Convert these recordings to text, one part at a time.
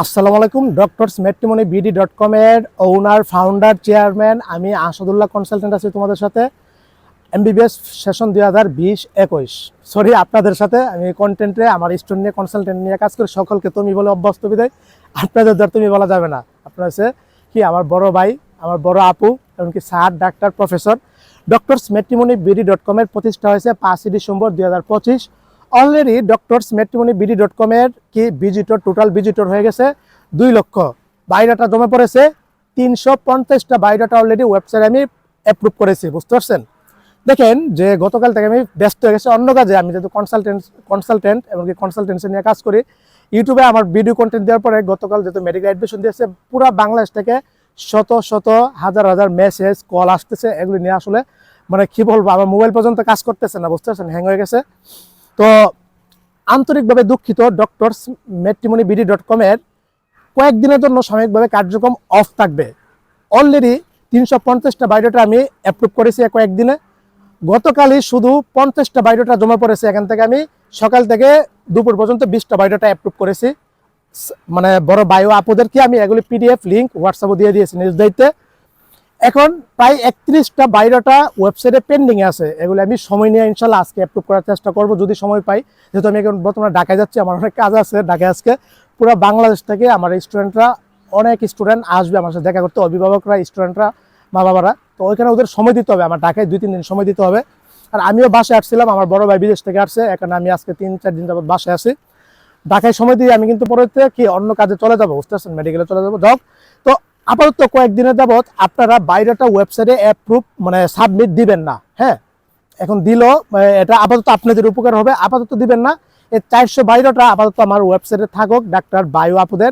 আসসালামু আলাইকুম। Doctors matrimony BD.com এর ওনার ফাউন্ডার চেয়ারম্যান আমি আসাদুল্লাহ কনসালটেন্ট আছি তোমাদের সাথে। MBBS সেশন 2020-21 সরি আপনাদের সাথে আমি কন্টেন্টে আমার স্টুডেন্ট নিয়ে কনসালটেন্ট নিয়ে কাজ করি। সকলকে তুমি বলে অভ্যস্ত বিদায়, আপনাদের দ্বারা তুমি বলা যাবে না। আপনার হচ্ছে কি আমার বড় ভাই, আমার বড় আপু, এমনকি sir, doctor, professor. Doctors matrimony BD.com এর প্রতিষ্ঠা হয়েছে 5 December 2025। Already doctors matrimony BD.com এর কি ভিজিটর, টোটাল ভিজিটর হয়ে গেছে 2 লক্ষ। বায়োডাটা জমা পড়েছে 350টা বায়োডাটা অলরেডি ওয়েবসাইটে আমি অ্যাপ্রুভ করেছি। বুঝতে পারছেন? দেখেন যে গতকাল থেকে আমি ব্যস্ত হয়ে গেছি অন্য কাজে। আমি যেহেতু কনসালটেন্ট এমনকি কনসালটেন্সি নিয়ে কাজ করি, ইউটিউবে আমার ভিডিও কন্টেন্ট দেওয়ার পরে গতকাল যেহেতু মেডিকেল অ্যাডমিশন দিয়েছে, পুরো বাংলাদেশ থেকে শত শত হাজার হাজার মেসেজ কল আসতেছে। এগুলি নিয়ে আসলে মানে কি বলবো, আমার মোবাইল পর্যন্ত কাজ করতেছে না। বুঝতে পারছেন? হ্যাং হয়ে গেছে। তো আন্তরিকভাবে দুঃখিত। ডক্টরস ম্যাট্রিমনি BD.com এর কয়েকদিনের জন্য সাময়িকভাবে কার্যক্রম অফ থাকবে। অলরেডি 350টা বায়োডাটা আমি অ্যাপ্রুভ করেছি কয়েকদিনে। গতকালই শুধু 50টা বায়োডাটা জমা পড়েছে। এখান থেকে আমি সকাল থেকে দুপুর পর্যন্ত 20টা বায়োডাটা অ্যাপ্রুভ করেছি। মানে বড় বায়ো আপুদেরকে আমি এগুলি PDF লিঙ্ক হোয়াটসঅ্যাপে দিয়ে দিয়েছি নিজ দায়িত্বে। এখন প্রায় 31টা বায়োডাটা ওয়েবসাইটে পেন্ডিং আছে। এগুলো আমি সময় নিয়ে ইনশাল্লাহ আজকে অ্যাপ্রুভ করার চেষ্টা করব যদি সময় পাই। যেহেতু আমি এখন বর্তমানে ঢাকায় যাচ্ছি, আমার অনেক কাজ আছে ঢাকায়। আজকে পুরো বাংলাদেশ থেকে আমার স্টুডেন্টরা, অনেক স্টুডেন্ট আসবে আমার সাথে দেখা করতে, অভিভাবকরা, স্টুডেন্টরা, মা বাবারা। তো ওইখানে ওদের সময় দিতে হবে, আমার ঢাকায় 2-3 দিন সময় দিতে হবে। আর আমিও বাসায় আসছিলাম, আমার বড় ভাই বিদেশ থেকে আসছে। এখানে আমি আজকে 3-4 দিন যাবত বাসায় আছি। ঢাকায় সময় দিয়ে আমি কিন্তু পরে কি অন্য কাজে চলে যাবো। বুঝতে পারছেন? মেডিকেলে চলে যাবো। যাক, তো আপাতত কয়েকদিনের যাবত আপনারা বায়োডাটা ওয়েবসাইটে অ্যাপ্রুভ মানে সাবমিট দিবেন না। হ্যাঁ, এখন দিল, এটা আপাতত আপনাদের উপকার হবে। আপাতত দিবেন না। এই 400 বায়োডাটা আপাতত আমার ওয়েবসাইটে থাকুক, ডাক্তার বায়ো আপুদের।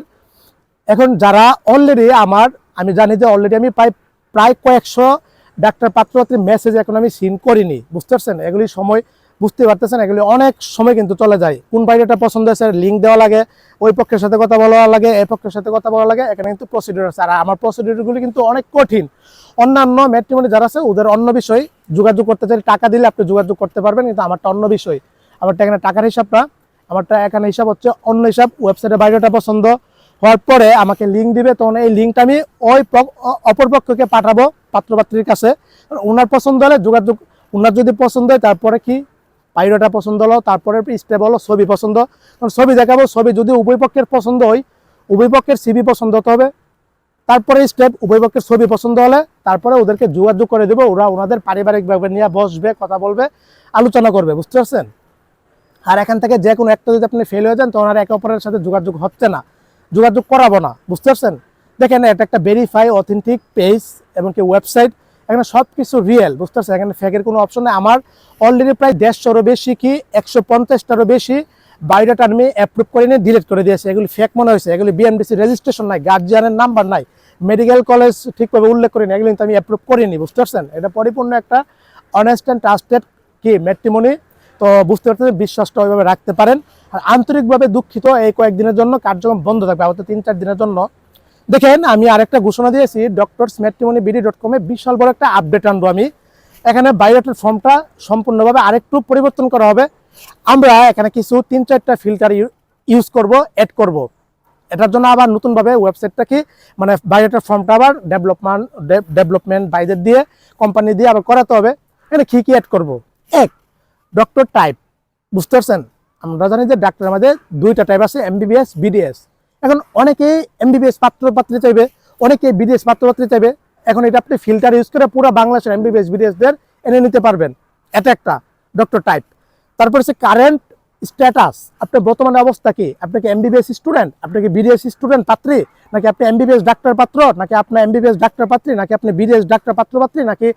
এখন যারা অলরেডি আমি জানি যে অলরেডি আমি প্রায় কয়েকশো ডাক্তার পাত্রপাত্রীর মেসেজ এখন আমি সিন করিনি। বুঝতে পারছেন? এগুলি সময় বুঝতে পারতেছেন, এগুলি অনেক সময় কিন্তু চলে যায়। কোন বায়োডাটা পছন্দ হয়েছে লিঙ্ক দেওয়া লাগে, ওই পক্ষের সাথে কথা বলা লাগে, এই পক্ষের সাথে কথা বলা লাগে। এখানে কিন্তু প্রসিডিউর আছে। আর আমার প্রসিডিউরগুলি কিন্তু অনেক কঠিন। অন্যান্য ম্যাট্রিমনি যারা আছে ওদের অন্য বিষয়, যোগাযোগ করতে চাই টাকা দিলে আপনি যোগাযোগ করতে পারবেন, কিন্তু আমারটা অন্য বিষয়। আমারটা এখানে টাকার হিসাব না, আমারটা এখানে হিসাব হচ্ছে অন্য হিসাব। ওয়েবসাইটে বায়োডাটা পছন্দ হওয়ার পরে আমাকে লিঙ্ক দিবে, তখন এই লিঙ্কটা আমি ওই অপর পক্ষকে পাঠাবো পাত্রপাত্রীর কাছে। ওনার পছন্দ হলে যোগাযোগ, ওনার যদি পছন্দ হয় তারপরে কি বায়োডাটা পছন্দ হলো, তারপরে স্টেপ হলো ছবি পছন্দ, ছবি দেখাবো। ছবি যদি উভয় পক্ষের পছন্দ হয়, উভয় পক্ষের CV পছন্দ হতে হবে। তারপরে স্টেপ উভয় পক্ষের ছবি পছন্দ হলে তারপরে ওদেরকে যোগাযোগ করে দেবো। ওরা ওনাদের পারিবারিকভাবে নিয়ে বসবে, কথা বলবে, আলোচনা করবে। বুঝতে পারছেন? আর এখান থেকে যে কোনো একটা যদি আপনি ফেল হয়ে যান, তখন আর একে অপরের সাথে যোগাযোগ হচ্ছে না, যোগাযোগ করাবো না। বুঝতে পারছেন? দেখেন, এটা একটা ভেরিফাই অথেন্টিক পেজ এবং কি ওয়েবসাইট। এখানে সব কিছু রিয়েল। বুঝতে পারছেন? এখানে ফেকের কোনো অপশন নেই। আমার অলরেডি প্রায় 150টারও বেশি কি 150টারও বেশি বায়োডাটা আমি অ্যাপ্রুভ করে নিয়ে ডিলিট করে দিয়েছি। এগুলি ফেক মনে হয়েছে। এগুলি BMDC রেজিস্ট্রেশন নাই, গার্জিয়ানের নাম্বার নাই, মেডিকেল কলেজ ঠিকভাবে উল্লেখ করিনি, এগুলি কিন্তু আমি অ্যাপ্রুভ করিনি। বুঝতে পারছেন? এটা পরিপূর্ণ একটা অনেস্ট অ্যান্ড ট্রাস্টেড কি ম্যাট্রিমনি। তো বুঝতে পারছেন, বিশ্বাসটা ওইভাবে রাখতে পারেন। আর আন্তরিকভাবে দুঃখিত, এই কয়েকদিনের জন্য কার্যক্রম বন্ধ থাকবে, আপাতত 3-4 দিনের জন্য। দেখেন, আমি আরেকটা ঘোষণা দিয়েছি, ডক্টরস ম্যাট্রিমনি BD.com এ বিশাল বড় একটা আপডেট আনবো আমি। এখানে বায়োডাটার ফর্মটা সম্পূর্ণভাবে আরেকটু পরিবর্তন করা হবে। আমরা এখানে কিছু 3-4টা ফিল্টার ইউজ করব, অ্যাড করব। এটার জন্য আবার নতুনভাবে ওয়েবসাইটটা কি মানে বায়োডাটার ফর্মটা আবার ডেভেলপমেন্ট বাইদের দিয়ে, কোম্পানি দিয়ে আবার করাতে হবে। এখানে কি কি অ্যাড করব? এক, ডক্টর টাইপ। বুঝতে পারছেন? আমরা জানি যে ডাক্তারের মধ্যে 2টা টাইপ আছে, MBBS, BDS। এখন অনেকেই MBBS পাত্রপাত্রী চাইবে, অনেকেই BDS পাত্রপাত্রী চাইবে। এখন এটা আপনি ফিল্টার ইউজ করে পুরো বাংলাদেশের MBBS BDS-দের এনে নিতে পারবেন। এটা একটা ডক্টর টাইপ। তারপর হচ্ছে কারেন্ট স্ট্যাটাস, আপনার বর্তমানে অবস্থা কি? আপনি কি MBBS স্টুডেন্ট, আপনি কি BDS স্টুডেন্ট পাত্রী, নাকি আপনি MBBS ডাক্তার পাত্র, নাকি আপনার MBBS ডাক্তার পাত্রী, নাকি আপনি BDS ডাক্তার পাত্র পাত্রী, নাকি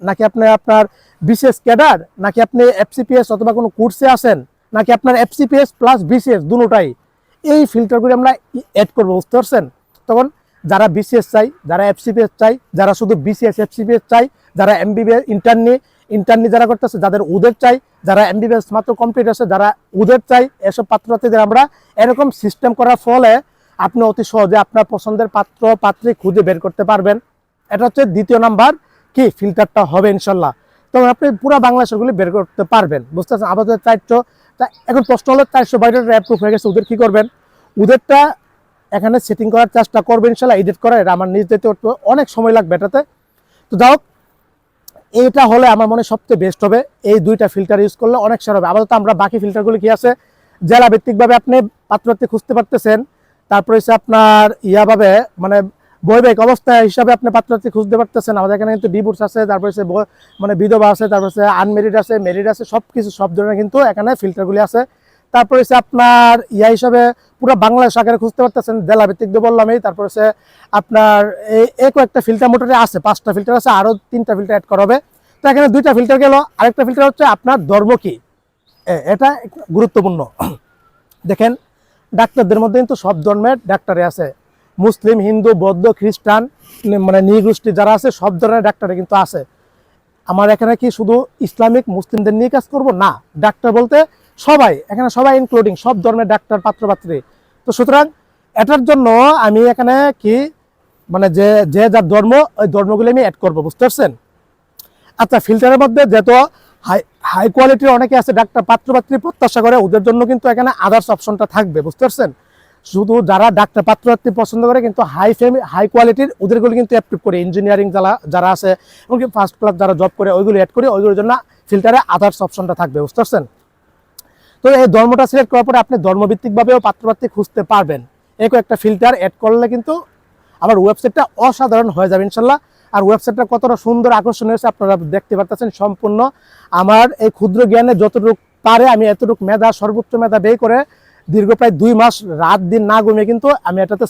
নাকি আপনি আপনার BCS ক্যাডার, নাকি আপনি FCPS অথবা কোনো কোর্সে আছেন, নাকি আপনার FCPS প্লাস BCS দুটোটাই। এই ফিল্টারগুলি আমরা অ্যাড করবো। বুঝতে পারছেন? তখন যারা BCS চাই, যারা FCPS চাই, যারা শুধু BCS FCPS চাই, যারা MBBS ইন্টার্নি যারা করতেছে যাদের ওদের চাই, যারা MBBS মাত্র কমপ্লিট আছে যারা ওদের চাই, এসব পাত্রপাত্রীদের আমরা এরকম সিস্টেম করার ফলে আপনি অতি সহজে আপনার পছন্দের পাত্র পাত্রী খুঁজে বের করতে পারবেন। এটা হচ্ছে দ্বিতীয় নাম্বার কি ফিল্টারটা হবে ইনশাল্লাহ। তখন আপনি পুরো বাংলাদেশগুলি বের করতে পারবেন। বুঝতে পারছেন? আপাতত 400। এখন প্রশ্ন হলো 400 বায়োডাটা অ্যাপ্রুভ হয়ে গেছে, ওদের কি করবেন? ওদেরটা এখানে সেটিং করার চেষ্টা করবে ইনশাল্লাহ, এডিট করা, এটা আমার নিজ দায়িত্ব, অনেক সময় লাগবে এটাতে। তো যাই হোক, এইটা হলে আমার মনে সবচেয়ে বেস্ট হবে। এই দুইটা ফিল্টার ইউজ করলে অনেক সেরা হবে। আপাতত আমরা বাকি ফিল্টারগুলো কি আছে, জেলা ভিত্তিকভাবে আপনি পাত্রপাত্রী খুঁজতে পারতেছেন, তারপরে হচ্ছে আপনার ইয়াভাবে মানে বৈবাহিক অবস্থা হিসাবে আপনি পাত্রপাত্রী খুঁজতে পারতেছেন। আমাদের এখানে কিন্তু ডিভোর্স আছে, তারপরে হচ্ছে মানে বিধবা আছে, তারপর হচ্ছে আনমেরিড আছে, মেরিড আছে, সব কিছু সব ধরনের কিন্তু এখানে ফিল্টারগুলি আছে। তারপরে হচ্ছে আপনার ইয়া হিসাবে পুরো বাংলাদেশ আকারে খুঁজতে পারতেছেন, জেলা ভিত্তিক দিয়ে বললামই। তারপর হচ্ছে আপনার এই কয়েকটা ফিল্টার মোটরে আছে, 5টা ফিল্টার আছে, আরও 3টা ফিল্টার অ্যাড করা হবে। তো এখানে 2টা ফিল্টার গেল, আরেকটা ফিল্টার হচ্ছে আপনার ধর্ম কি, এটা গুরুত্বপূর্ণ। দেখেন ডাক্তারদের মধ্যে কিন্তু সব ধর্মের ডাক্তারে আছে, মুসলিম, হিন্দু, বৌদ্ধ, খ্রিস্টান, মানে নৃগোষ্ঠী যারা আছে সব ধরনের ডাক্তারে কিন্তু আছে। আমার এখানে কি শুধু ইসলামিক মুসলিমদের নিয়ে কাজ করব না, ডাক্তার বলতে সবাই, এখানে সবাই ইনক্লুডিং সব ধর্মের ডাক্তার পাত্রপাত্রী। তো সুতরাং এটার জন্য আমি এখানে কি মানে যে যে যার ধর্ম, ওই ধর্মগুলি আমি অ্যাড করবো, বুঝতে পারছেন? আচ্ছা, ফিল্টারের মধ্যে যেহেতু হাই হাই কোয়ালিটির অনেকে আছে ডাক্তার পাত্রপাত্রী প্রত্যাশা করে, ওদের জন্য কিন্তু এখানে আদার্স অপশনটা থাকবে, বুঝতে পারছেন? শুধু যারা ডাক্তার পাত্রপাত্রী পছন্দ করে কিন্তু হাই কোয়ালিটির, ওদেরগুলো কিন্তু অ্যাপ্রুভ করে, ইঞ্জিনিয়ারিং যারা আছে এমনকি ফার্স্ট ক্লাস যারা জব করে ওইগুলো অ্যাড করে, ওইগুলোর জন্য ফিল্টারে আদার্স অপশনটা থাকবে, বুঝতে পারছেন? তো এই ধর্মটা সিলেক্ট করার পরে আপনি ধর্মভিত্তিকভাবেও পাত্রপাত্রী খুঁজতে পারবেন। এই একটা ফিল্টার অ্যাড করলে কিন্তু আমার ওয়েবসাইটটা অসাধারণ হয়ে যাবে ইনশাল্লাহ। আর ওয়েবসাইটটা কতটা সুন্দর আকর্ষণীয় হয়েছে আপনারা দেখতে পারতেছেন। সম্পূর্ণ আমার এই ক্ষুদ্র জ্ঞানে যতটুকু পারে আমি এতটুকু মেধা, সর্বোচ্চ মেধা ব্যয় করে দীর্ঘ প্রায় 2 মাস রাত দিন না ঘুমিয়ে কিন্তু আমি এটাতে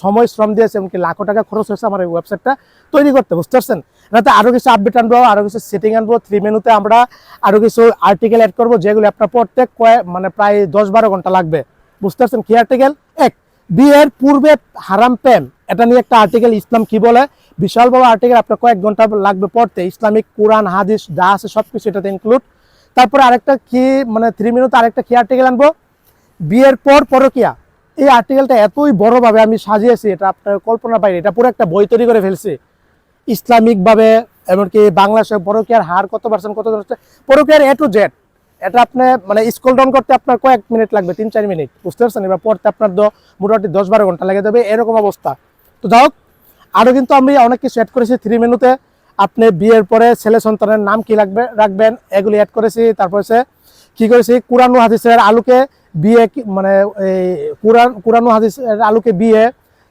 সময় শ্রম দিয়েছি, এমনকি লাখো টাকা খরচ হয়েছে আমার এই ওয়েবসাইটটা তৈরি করতে, বুঝতে পারছেন? এটাতে আরও কিছু আপডেট আনবো, আরও কিছু সেটিং আনবো, 3 মেনুতে আমরা আরও কিছু আর্টিকেল অ্যাড করবো, যেগুলো আপনার প্রত্যেক মানে প্রায় 10-12 ঘন্টা লাগবে, বুঝতে পারছেন? কি আর্টিকেল? এক, বিয়ের পূর্বে হারাম প্রেম, এটা নিয়ে একটা আর্টিকেল, ইসলাম কি বলে, বিশাল বড় আর্টিকেল, আপনার কয়েক ঘন্টা লাগবে পড়তে। ইসলামিক কোরআন হাদিস যা আছে সব কিছু এটাতে ইনক্লুড। তারপরে আরেকটা কি মানে 3 মিনিট আরেকটা কি আর্টিকেল আনবো, বিয়ের পর পরকিয়া। এই আর্টিকেলটা এতই বড়ভাবে আমি সাজিয়েছি, এটা আপনার কল্পনার বাইরে, এটা পুরো একটা বই তৈরি করে ফেলছি ইসলামিকভাবে। এমনকি বাংলাদেশে পরকিয়ার হার কত পার্সেন্ট, কত পরকিয়ার A to Z, এটা আপনি মানে স্ক্রল ডাউন করতে আপনার কয়েক মিনিট লাগবে, 3-4 মিনিট, বুঝতে পারছেন? এবার পড়তে আপনার মোটামুটি 10-12 ঘন্টা লেগে যাবে, এরকম অবস্থা। তো যাই হোক, আরও কিন্তু আমি অনেক কিছু অ্যাড করেছি 3 মেনুতে। আপনি বিয়ের পরে ছেলে সন্তানের নাম কি রাখবেন এগুলি অ্যাড করেছি। তারপর হচ্ছে কি করেছি, কোরআন ও হাদিসের আলোকে বিয়ে, মানে এই কোরআন ও হাদিসের আলোকে বিয়ে।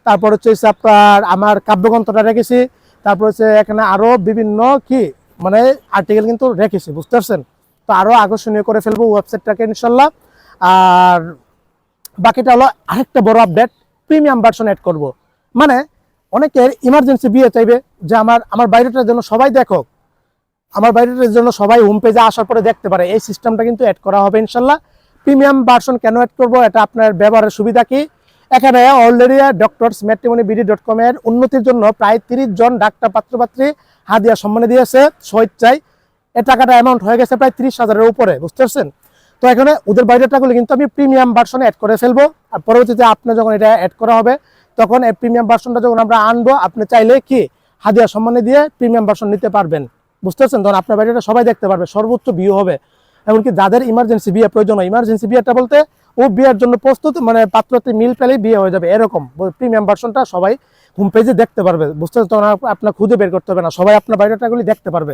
তারপর হচ্ছে আপনার আমার কাব্যগ্রন্থটা রেখেছি। তারপর হচ্ছে এখানে আরও বিভিন্ন কি মানে আর্টিকেল কিন্তু রেখেছি, বুঝতে পারছেন? তো আরও আকর্ষণীয় করে ফেলবো ওয়েবসাইটটাকে ইনশাল্লাহ। আর বাকিটা হলো আরেকটা বড় আপডেট, প্রিমিয়াম ভার্সন অ্যাড করব। মানে অনেকের ইমার্জেন্সি বিয়ে চাইবে যে আমার বাইরেটার জন্য সবাই দেখো, আমার বাইরেটার জন্য সবাই হোম পেজে আসার পরে দেখতে পারে, এই সিস্টেমটা কিন্তু অ্যাড করা হবে ইনশাল্লাহ। প্রিমিয়াম ভার্সন কেন অ্যাড করবো, এটা আপনার ব্যবহারের সুবিধা কি, এখানে অলরেডি doctorsmatrimonyBD.com এর উন্নতির জন্য প্রায় 30 জন ডাক্তার পাত্রপাত্রী হাদিয়া সম্মানে দিয়েছে স্বেচ্ছায়। এই টাকাটা অ্যামাউন্ট হয়ে গেছে প্রায় 30,000-এর উপরে, বুঝতে পারছেন? তো এখানে ওদের বাইরের টাকাগুলো কিন্তু আমি প্রিমিয়াম ভার্সনে অ্যাড করে ফেলবো। আর পরবর্তীতে আপনি যখন এটা অ্যাড করা হবে তখন এই প্রিমিয়াম ভার্সনটা যখন আমরা আনবো, আপনি চাইলে কি হাদিয়া সম্মানে দিয়ে প্রিমিয়াম ভার্সন নিতে পারবেন, বুঝতে পারছেন? তখন আপনার বাইরেটা সবাই দেখতে পারবে, সর্বোচ্চ ভিউ হবে। এমনকি যাদের ইমার্জেন্সি বিয়ে প্রয়োজন হয়, ইমার্জেন্সি বিয়েটা বলতে ও বিয়ের জন্য প্রস্তুত, মানে পাত্রতে মিল পেলেই বিয়ে হয়ে যাবে, এরকম প্রিমিয়াম ভার্সনটা সবাই হোম পেজে দেখতে পারবে, বুঝতে পারছেন? তখন আপনার খুঁজে বের করতে হবে না, সবাই আপনার বাইরেটাগুলি দেখতে পারবে।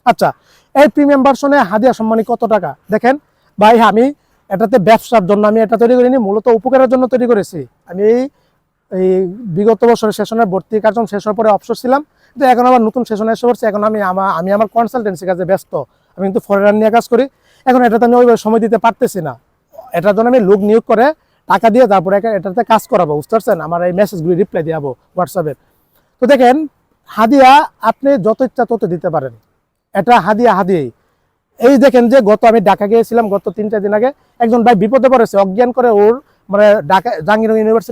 আচ্ছা, এই প্রিমিয়াম ভার্সনে হাদিয়া সম্মানী কত টাকা দেখেন ভাই, আমি এটাতে ব্যবসার জন্য আমি এটা তৈরি করিনি, মূলত উপকারের জন্য তৈরি করেছি। আমি এই বিগত বছরের সেশনের ভর্তি কার্যক্রম শেষ হওয়ার পরে অবসর ছিলাম, কিন্তু এখন আবার নতুন সেশনে এসে পড়ছি। এখন আমি আমার কনসালটেন্সি কাজে ব্যস্ত, আমি কিন্তু ফরেনার নিয়ে কাজ করি। এখন এটাতে আমি ওইভাবে সময় দিতে পারতেছি না, এটার জন্য আমি লোক নিয়োগ করে টাকা দিয়ে তারপরে এটাতে কাজ করাবো, বুঝতে পারছেন? আমার এই মেসেজগুলি রিপ্লাই দিয়ে যাবো হোয়াটসঅ্যাপের। তো দেখেন, হাদিয়া আপনি যত ইচ্ছা তত দিতে পারেন, এটা হাদিয়াই। এই দেখেন যে গত আমি ঢাকা গিয়েছিলাম গত 3-4 দিন আগে, একজন ভাই বিপদে পড়েছে, অজ্ঞান করে ওর মানে ঢাকা জাহাঙ্গীরনগর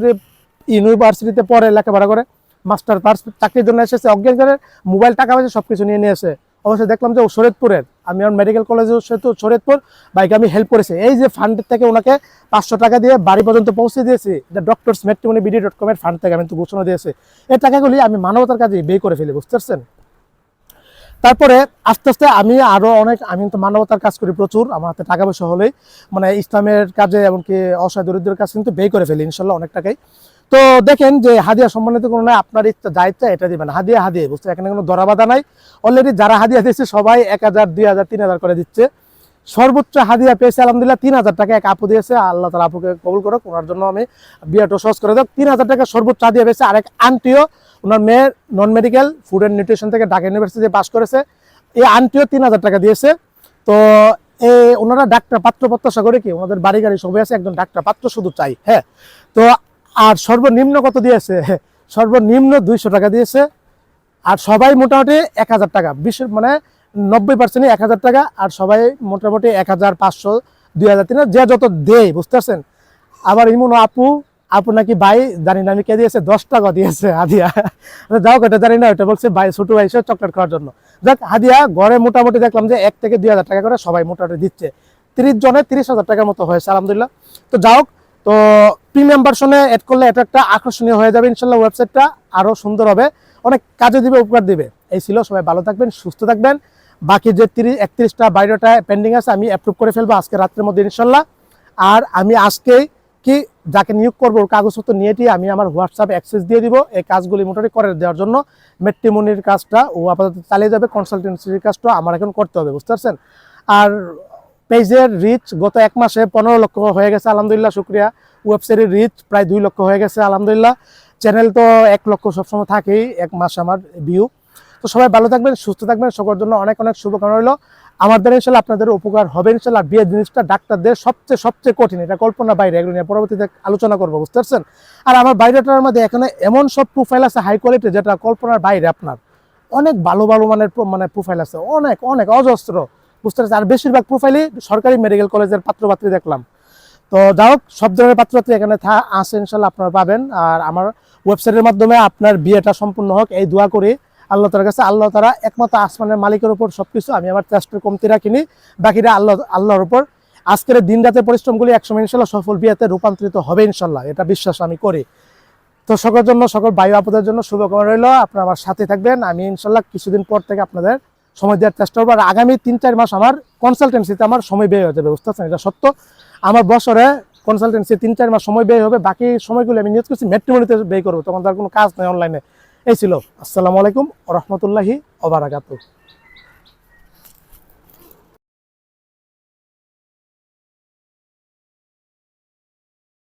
ইউনিভার্সিটিতে পড়ে, লেখাপড়া করে, মাস্টার তার চাকরির জন্য এসেছে, অজ্ঞান করে মোবাইল, টাকা পয়সা সবকিছু নিয়ে নিয়েছে। অবশ্যই দেখলাম যে ও শরীয়তপুরের, আমি আমার মেডিকেল কলেজে শরীয়তপুর, বাইকে আমি হেল্প করেছি। এই যে ফান্ডের থেকে ওনাকে 500 টাকা দিয়ে বাড়ি পর্যন্ত পৌঁছে দিয়েছি, doctorsmatrimonyBD.com এর ফান্ড থেকে আমি তো ঘোষণা দিয়েছি। এই টাকাগুলি আমি মানবতার কাজে ব্যয় করে ফেলি, বুঝতে পারছেন? তারপরে আস্তে আস্তে আমি আরো অনেক, আমি তো মানবতার কাজ করি প্রচুর, আমার হাতে টাকা পয়সা হলেই মানে ইসলামের কাজে এমনকি অসহায় দরিদ্রের কাছে কিন্তু ব্যয় করে ফেলি ইনশাল্লাহ অনেক টাকাই। তো দেখেন যে হাদিয়া সম্মানিত কোনো নাই, আপনার ইচ্ছা যা ইচ্ছা এটা দিবেন, হাদিয়া হাদিয়া বুঝতে, এখানে কোনো ধরা বাধা নাই। অলরেডি যারা হাদিয়া দিচ্ছে সবাই 1000, 2000, 3000 করে দিচ্ছে। সর্বোচ্চ হাদিয়া পেয়েছে আলহামদুলিল্লাহ 3000 টাকা এক আপু দিয়েছে, আল্লাহ তাআলা আপুকে কবুল করুক, ওনার জন্য আমি বিয়েটা সহজ করে দেব। 3000 টাকা সর্বোচ্চ হাদিয়া পেয়েছে। আরেক আন্টিও, ওনার মেয়ে non medical food and nutrition থেকে ঢাকা ইউনিভার্সিটি পাস করেছে, এই আন্টিও 3000 টাকা দিয়েছে। তো ওনারা ডাক্তার পাত্র প্রত্যাশা করে কি, ওনাদের বাড়ি গাড়ি সবাই আছে, একজন ডাক্তার পাত্র শুধু চাই। হ্যাঁ, তো আর সর্বনিম্ন কত দিয়েছে, সর্বনিম্ন 200 টাকা দিয়েছে। আর সবাই মোটামুটি 1000 টাকা, মানে 90% 1000 টাকা, আর সবাই মোটামুটি 1500, 2000, 3000 যে যত দেয়, বুঝতে পারছেন। আবার ইমন আপু নাকি ভাই জানি না আমি কে দিয়েছে, 10 টাকা দিয়েছে হাদিয়া। যাও এটা জানি না, ওটা বলছে ভাই ছোট ভাই হিসেবে চকলেট খাওয়ার জন্য। যাক, হাদিয়া ঘরে মোটামুটি দেখলাম যে 1 থেকে 2000 টাকা করে সবাই মোটামুটি দিচ্ছে। 30 জনে 30,000 টাকার মতো হয়েছে আলহামদুলিল্লাহ। তো যাও, তো প্রিমিয়াম ভার্সনে এড করলে এটা একটা আকর্ষণীয় হয়ে যাবে ইনশাল্লাহ, ওয়েবসাইটটা আরো সুন্দর হবে, অনেক কাজে দিবে, উপকার দিবে। এই ছিল, সবাই ভালো থাকবেন, সুস্থ থাকবেন। বাকি যে 31টা 22টা পেন্ডিং আছে আমি অ্যাপ্রুভ করে ফেলবো আজকে রাত্রের মধ্যে ইনশাল্লাহ। আর আমি আজকেই কি যাকে নিয়োগ করবো ওর কাগজপত্র নিয়ে আমি আমার হোয়াটসঅ্যাপ অ্যাক্সেস দিয়ে দিব এই কাজগুলি মোটামুটি করে দেওয়ার জন্য। ম্যাট্রিমনির কাজটা ও আপাতত চালিয়ে যাবে, কনসালটেন্সির কাজটা আমার এখন করতে হবে, বুঝতে পারছেন। আর পেজের রিচ গত 1 মাসে 15 লক্ষ হয়ে গেছে আলহামদুলিল্লাহ, শুক্রিয়া। ওয়েবসাইটের রিচ প্রায় 2 লক্ষ হয়ে গেছে আলহামদুলিল্লাহ। চ্যানেল তো 1 লক্ষ সবসময় থাকেই, 1 মাস আমার ভিউ। তো সবাই ভালো থাকবেন, সুস্থ থাকবেন, সকলের জন্য অনেক অনেক শুভকামনা রইল। আমার দ্বারা ইনশাল্লাহ আপনাদের উপকার হবে ইনশাল্লাহ। বিয়ের জিনিসটা ডাক্তারদের সবচেয়ে কঠিন, এটা কল্পনা বাইরে, এগুলো নিয়ে পরবর্তীতে আলোচনা করবো, বুঝতে পারছেন। আর আমার বাইরেটার মধ্যে এখানে এমন সব প্রোফাইল আছে হাই কোয়ালিটি, যেটা কল্পনার বাইরে। আপনার অনেক ভালো ভালো মানের মানে প্রোফাইল আছে, অনেক অনেক অজস্র, বুঝতে পারছেন। আর বেশিরভাগ প্রোফাইলই সরকারি মেডিকেল কলেজের পাত্রপাত্রী দেখলাম। তো যাই হোক, সব ধরনের পাত্রপাত্রী এখানে আছে ইনশাল্লাহ, আপনারা পাবেন। আর আমার ওয়েবসাইটের মাধ্যমে আপনার বিয়েটা সম্পূর্ণ হোক এই দোয়া করি আল্লাহ তাআলার কাছে। আল্লাহ তাআলা একমাত্র আসমানের মালিকের উপর সবকিছু, আমি আমার চেষ্টার কমতি রাখিনি, বাকিটা আল্লাহর উপর। আজকের দিন রাতের পরিশ্রমগুলি একসময় ইনশাল্লাহ সফল বিয়েতে রূপান্তরিত হবে ইনশাল্লাহ, এটা বিশ্বাস আমি করি। তো সকলের জন্য, সকল ভাই আপুদের জন্য শুভকামনা রইল, আপনারা আমার সাথে থাকবেন। আমি ইনশাল্লাহ কিছুদিন পর থেকে আপনাদের সময় দেওয়ার চেষ্টা করবো। আর আগামী 3-4 মাস আমার কনসালটেন্সিতে আমার সময় ব্যয় হয়ে যাবে, বুঝতে পারছেন, এটা সত্য। আমার বছরে কনসালটেন্সি 3-4 মাস সময় ব্যয় হবে, বাকি সময়গুলো আমি নিয়োগ করছি ম্যাট্রিমনিতে ব্যয় করবো, তখন তার কোনো কাজ নেই অনলাইনে। এই ছিল। আসসালামু আলাইকুম ওয়া রাহমাতুল্লাহি ওয়া বারাকাতুহু।